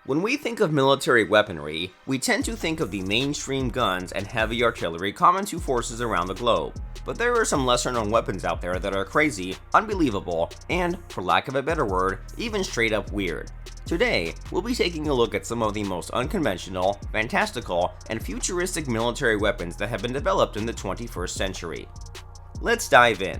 When we think of military weaponry, we tend to think of the mainstream guns and heavy artillery common to forces around the globe. But there are some lesser known weapons out there that are crazy, unbelievable, and, for lack of a better word, even straight up weird. Today, we'll be taking a look at some of the most unconventional, fantastical, and futuristic military weapons that have been developed in the 21st century. Let's dive in.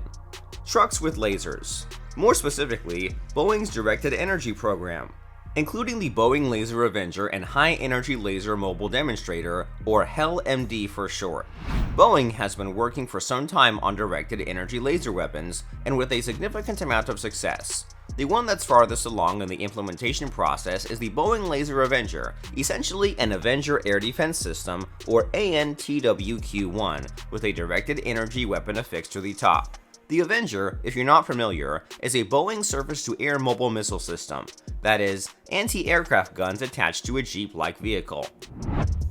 Trucks with lasers. More specifically, Boeing's Directed Energy Program, including the Boeing Laser Avenger and High Energy Laser Mobile Demonstrator, or HEL-MD for short. Boeing has been working for some time on directed energy laser weapons, and with a significant amount of success. The one that's farthest along in the implementation process is the Boeing Laser Avenger, essentially an Avenger Air Defense System, or ANTWQ-1, with a directed energy weapon affixed to the top. The Avenger, if you're not familiar, is a Boeing surface-to-air mobile missile system, that is, anti-aircraft guns attached to a Jeep-like vehicle.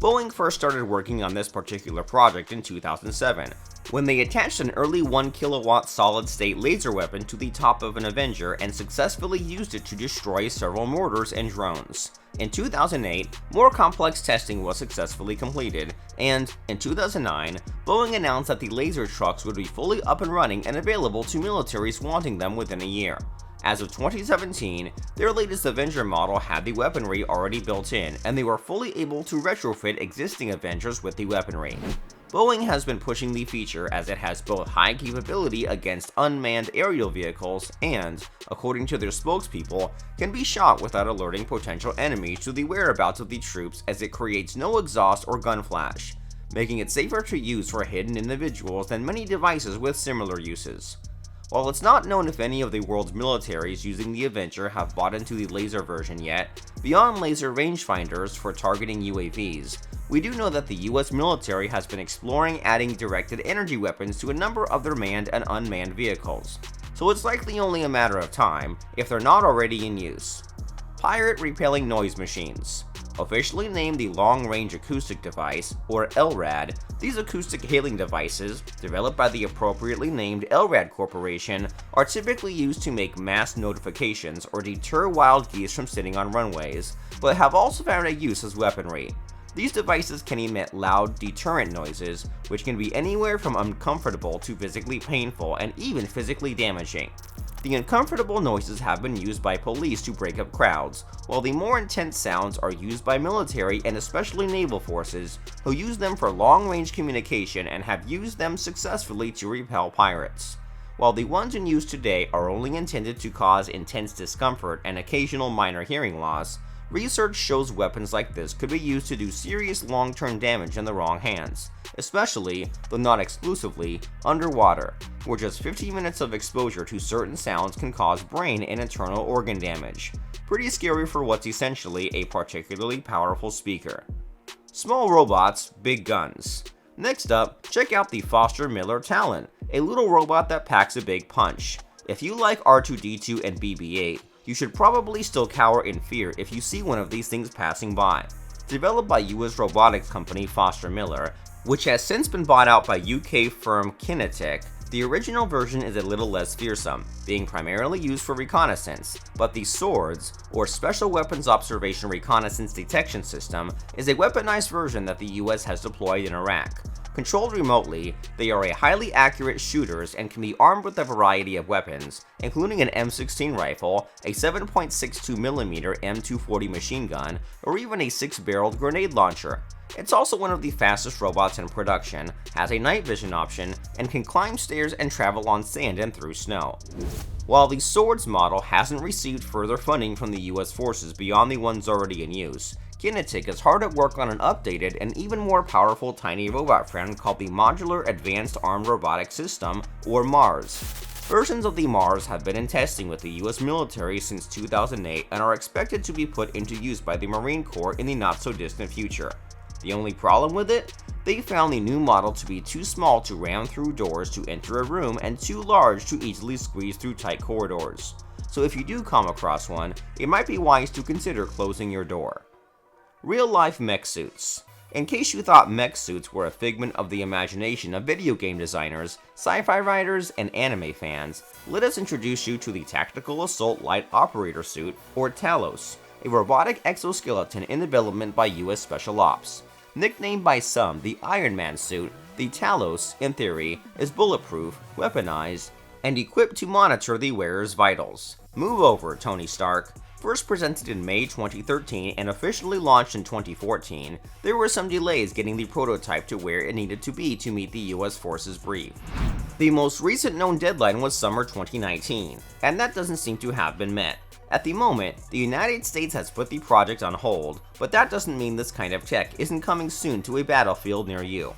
Boeing first started working on this particular project in 2007, when they attached an early 1 kilowatt solid-state laser weapon to the top of an Avenger and successfully used it to destroy several mortars and drones. In 2008, more complex testing was successfully completed, and in 2009, Boeing announced that the laser trucks would be fully up and running and available to militaries wanting them within a year. As of 2017, their latest Avenger model had the weaponry already built in, and they were fully able to retrofit existing Avengers with the weaponry. Boeing has been pushing the feature as it has both high capability against unmanned aerial vehicles and, according to their spokespeople, can be shot without alerting potential enemies to the whereabouts of the troops as it creates no exhaust or gun flash, making it safer to use for hidden individuals than many devices with similar uses. While it's not known if any of the world's militaries using the Avenger have bought into the laser version yet, beyond laser rangefinders for targeting UAVs, we do know that the US military has been exploring adding directed energy weapons to a number of their manned and unmanned vehicles, so it's likely only a matter of time if they're not already in use. Pirate Repelling Noise Machines. Officially named the Long Range Acoustic Device, or LRAD, these acoustic hailing devices, developed by the appropriately named LRAD Corporation, are typically used to make mass notifications or deter wild geese from sitting on runways, but have also found a use as weaponry. These devices can emit loud, deterrent noises, which can be anywhere from uncomfortable to physically painful and even physically damaging. The uncomfortable noises have been used by police to break up crowds, while the more intense sounds are used by military and especially naval forces, who use them for long-range communication and have used them successfully to repel pirates. While the ones in use today are only intended to cause intense discomfort and occasional minor hearing loss, research shows weapons like this could be used to do serious long-term damage in the wrong hands, especially, though not exclusively, underwater, where just 15 minutes of exposure to certain sounds can cause brain and internal organ damage. Pretty scary for what's essentially a particularly powerful speaker. Small robots, big guns. Next up, check out the Foster Miller Talon, a little robot that packs a big punch. If you like R2-D2 and BB-8, you should probably still cower in fear if you see one of these things passing by. Developed by US robotics company Foster Miller, which has since been bought out by UK firm Kinetic, the original version is a little less fearsome, being primarily used for reconnaissance, but the SWORDS, or Special Weapons Observation Reconnaissance Detection System, is a weaponized version that the US has deployed in Iraq. Controlled remotely, they are a highly accurate shooters and can be armed with a variety of weapons, including an M16 rifle, a 7.62mm M240 machine gun, or even a 6-barreled grenade launcher. It's also one of the fastest robots in production, has a night vision option, and can climb stairs and travel on sand and through snow. While the SWORDS model hasn't received further funding from the US forces beyond the ones already in use, Kinetic is hard at work on an updated and even more powerful tiny robot friend called the Modular Advanced Armed Robotic System, or MARS. Versions of the MARS have been in testing with the US military since 2008 and are expected to be put into use by the Marine Corps in the not-so-distant future. The only problem with it? They found the new model to be too small to ram through doors to enter a room and too large to easily squeeze through tight corridors. So if you do come across one, it might be wise to consider closing your door. Real-life mech suits. In case you thought mech suits were a figment of the imagination of video game designers, sci-fi writers, and anime fans, let us introduce you to the Tactical Assault Light Operator Suit, or TALOS, a robotic exoskeleton in development by US Special Ops. Nicknamed by some the Iron Man suit, the Talos, in theory, is bulletproof, weaponized, and equipped to monitor the wearer's vitals. Move over, Tony Stark. First presented in May 2013 and officially launched in 2014, there were some delays getting the prototype to where it needed to be to meet the US force's brief. The most recent known deadline was summer 2019, and that doesn't seem to have been met. At the moment, the United States has put the project on hold, but that doesn't mean this kind of tech isn't coming soon to a battlefield near you.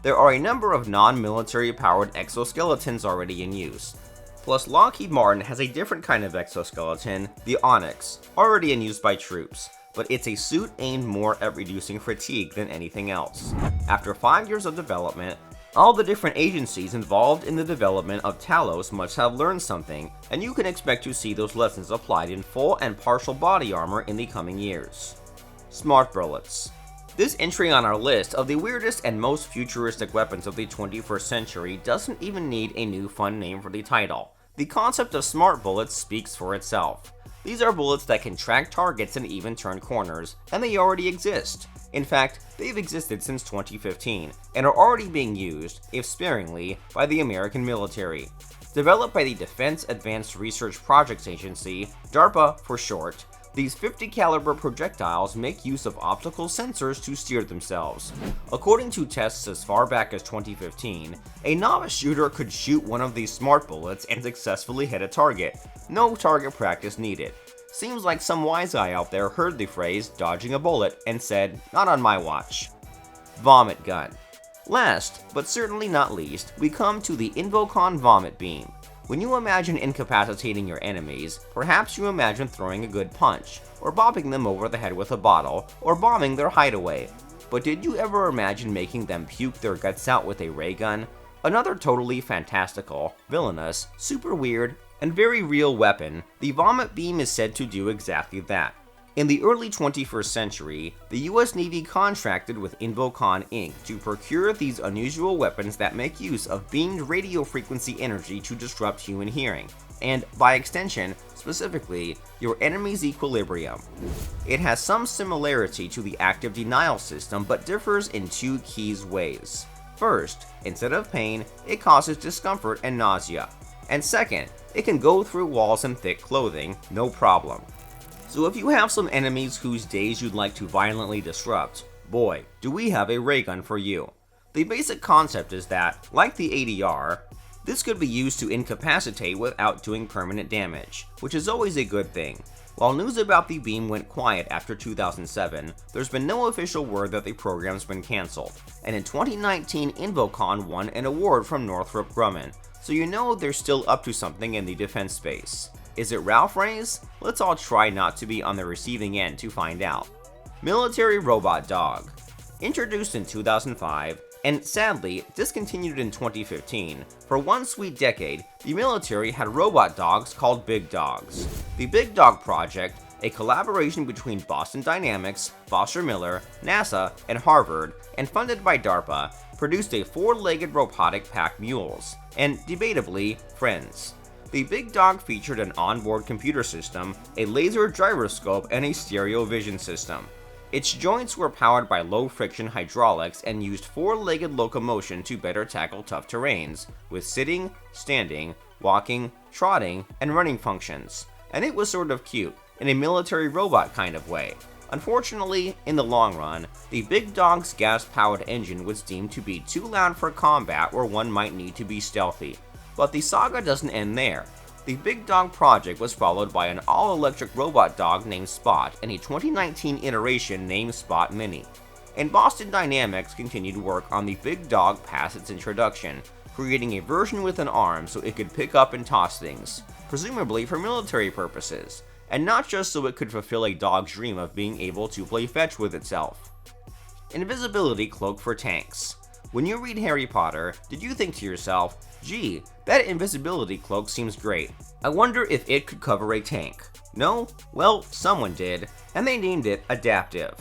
There are a number of non-military powered exoskeletons already in use. Plus, Lockheed Martin has a different kind of exoskeleton, the Onyx, already in use by troops, but it's a suit aimed more at reducing fatigue than anything else. After 5 years of development, all the different agencies involved in the development of Talos must have learned something, and you can expect to see those lessons applied in full and partial body armor in the coming years. Smart bullets. This entry on our list of the weirdest and most futuristic weapons of the 21st century doesn't even need a new fun name for the title. The concept of smart bullets speaks for itself. These are bullets that can track targets and even turn corners, and they already exist. In fact, they've existed since 2015, and are already being used, if sparingly, by the American military. Developed by the Defense Advanced Research Projects Agency, DARPA for short, these 50 caliber projectiles make use of optical sensors to steer themselves. According to tests as far back as 2015, a novice shooter could shoot one of these smart bullets and successfully hit a target. No target practice needed. Seems like some wise guy out there heard the phrase dodging a bullet and said, not on my watch. Vomit gun. Last, but certainly not least, we come to the Invocon Vomit Beam. When you imagine incapacitating your enemies, perhaps you imagine throwing a good punch, or bopping them over the head with a bottle, or bombing their hideaway. But did you ever imagine making them puke their guts out with a ray gun? Another totally fantastical, villainous, super weird, and very real weapon, the Vomit Beam is said to do exactly that. In the early 21st century, the US Navy contracted with Invocon Inc. to procure these unusual weapons that make use of beamed radio frequency energy to disrupt human hearing, and, by extension, specifically, your enemy's equilibrium. It has some similarity to the active denial system, but differs in two key ways. First, instead of pain, it causes discomfort and nausea. And second, it can go through walls and thick clothing, no problem. So if you have some enemies whose days you'd like to violently disrupt, boy, do we have a ray gun for you. The basic concept is that, like the ADR, this could be used to incapacitate without doing permanent damage, which is always a good thing. While news about the beam went quiet after 2007, there's been no official word that the program's been cancelled, and in 2019 Invocon won an award from Northrop Grumman, so you know they're still up to something in the defense space. Is it Ralph Ray's? Let's all try not to be on the receiving end to find out. Military Robot Dog. Introduced in 2005, and sadly discontinued in 2015, for one sweet decade, the military had robot dogs called BigDogs. The BigDog project, a collaboration between Boston Dynamics, Foster Miller, NASA, and Harvard, and funded by DARPA, produced a four-legged robotic pack mules, and, debatably, friends. The BigDog featured an onboard computer system, a laser gyroscope, and a stereo vision system. Its joints were powered by low-friction hydraulics and used four-legged locomotion to better tackle tough terrains, with sitting, standing, walking, trotting, and running functions. And it was sort of cute, in a military robot kind of way. Unfortunately, in the long run, the BigDog's gas-powered engine was deemed to be too loud for combat where one might need to be stealthy. But the saga doesn't end there. The BigDog project was followed by an all-electric robot dog named Spot and a 2019 iteration named Spot Mini. And Boston Dynamics continued work on the BigDog past its introduction, creating a version with an arm so it could pick up and toss things, presumably for military purposes, and not just so it could fulfill a dog's dream of being able to play fetch with itself. Invisibility cloak for tanks. When you read Harry Potter, did you think to yourself, gee, that invisibility cloak seems great. I wonder if it could cover a tank. No? Well, someone did, and they named it Adaptive.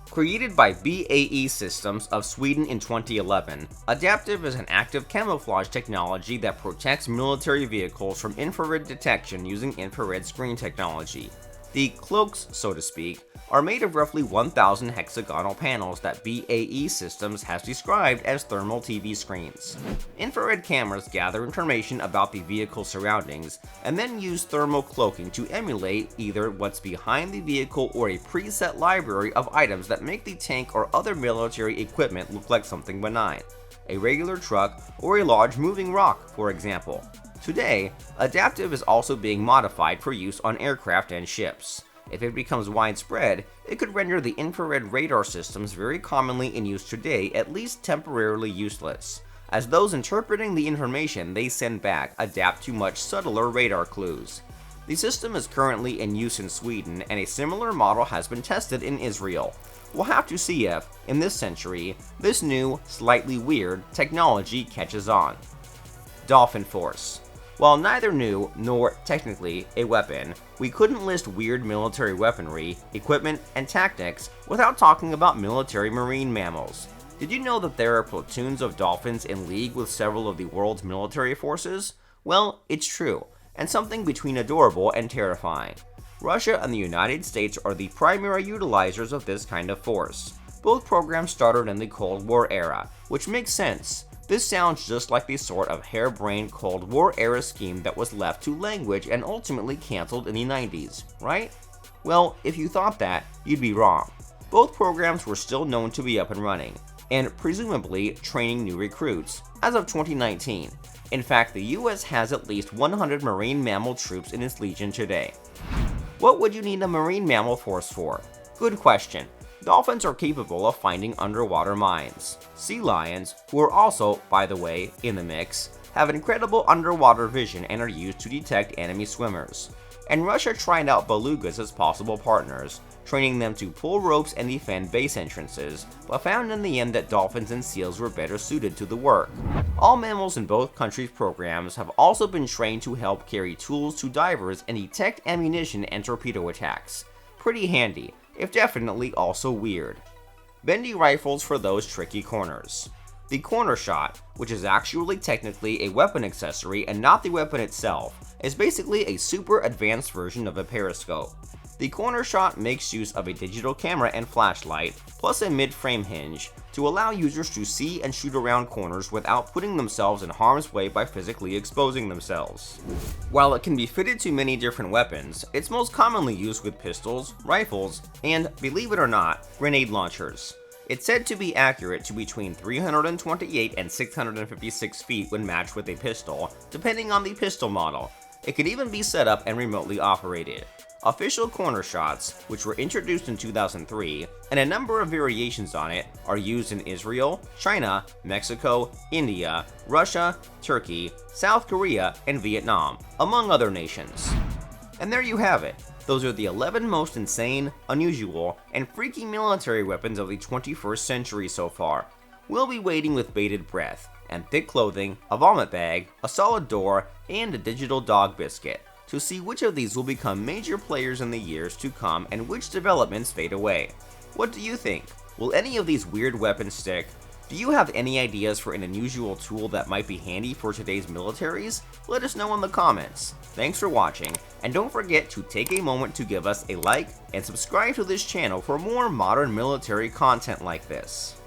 Created by BAE Systems of Sweden in 2011, Adaptive is an active camouflage technology that protects military vehicles from infrared detection using infrared screen technology. The cloaks, so to speak, are made of roughly 1,000 hexagonal panels that BAE Systems has described as thermal TV screens. Infrared cameras gather information about the vehicle's surroundings and then use thermal cloaking to emulate either what's behind the vehicle or a preset library of items that make the tank or other military equipment look like something benign, a regular truck or a large moving rock, for example. Today, adaptive is also being modified for use on aircraft and ships. If it becomes widespread, it could render the infrared radar systems very commonly in use today at least temporarily useless, as those interpreting the information they send back adapt to much subtler radar clues. The system is currently in use in Sweden, and a similar model has been tested in Israel. We'll have to see if, in this century, this new, slightly weird technology catches on. Dolphin Force. While neither new nor technically a weapon, we couldn't list weird military weaponry, equipment, and tactics without talking about military marine mammals. Did you know that there are platoons of dolphins in league with several of the world's military forces? Well, it's true, and something between adorable and terrifying. Russia and the United States are the primary utilizers of this kind of force. Both programs started in the Cold War era, which makes sense. This sounds just like the sort of harebrained Cold War era scheme that was left to language and ultimately cancelled in the 90s, right? Well, if you thought that, you'd be wrong. Both programs were still known to be up and running, and presumably training new recruits, as of 2019. In fact, the US has at least 100 marine mammal troops in its legion today. What would you need a marine mammal force for? Good question. Dolphins are capable of finding underwater mines. Sea lions, who are also, by the way, in the mix, have incredible underwater vision and are used to detect enemy swimmers. And Russia tried out belugas as possible partners, training them to pull ropes and defend base entrances, but found in the end that dolphins and seals were better suited to the work. All mammals in both countries' programs have also been trained to help carry tools to divers and detect ammunition and torpedo attacks. Pretty handy, if definitely also weird. Bendy rifles for those tricky corners. The corner shot, which is actually technically a weapon accessory and not the weapon itself, is basically a super advanced version of a periscope. The corner shot makes use of a digital camera and flashlight, plus a mid-frame hinge, to allow users to see and shoot around corners without putting themselves in harm's way by physically exposing themselves. While it can be fitted to many different weapons, it's most commonly used with pistols, rifles, and, believe it or not, grenade launchers. It's said to be accurate to between 328 and 656 feet when matched with a pistol, depending on the pistol model. It could even be set up and remotely operated. Official corner shots, which were introduced in 2003, and a number of variations on it, are used in Israel, China, Mexico, India, Russia, Turkey, South Korea, and Vietnam, among other nations. And there you have it. Those are the 11 most insane, unusual, and freaky military weapons of the 21st century so far. We'll be waiting with bated breath, and thick clothing, a vomit bag, a solid door, and a digital dog biscuit, to see which of these will become major players in the years to come and which developments fade away. What do you think? Will any of these weird weapons stick? Do you have any ideas for an unusual tool that might be handy for today's militaries? Let us know in the comments. Thanks for watching, and don't forget to take a moment to give us a like and subscribe to this channel for more modern military content like this.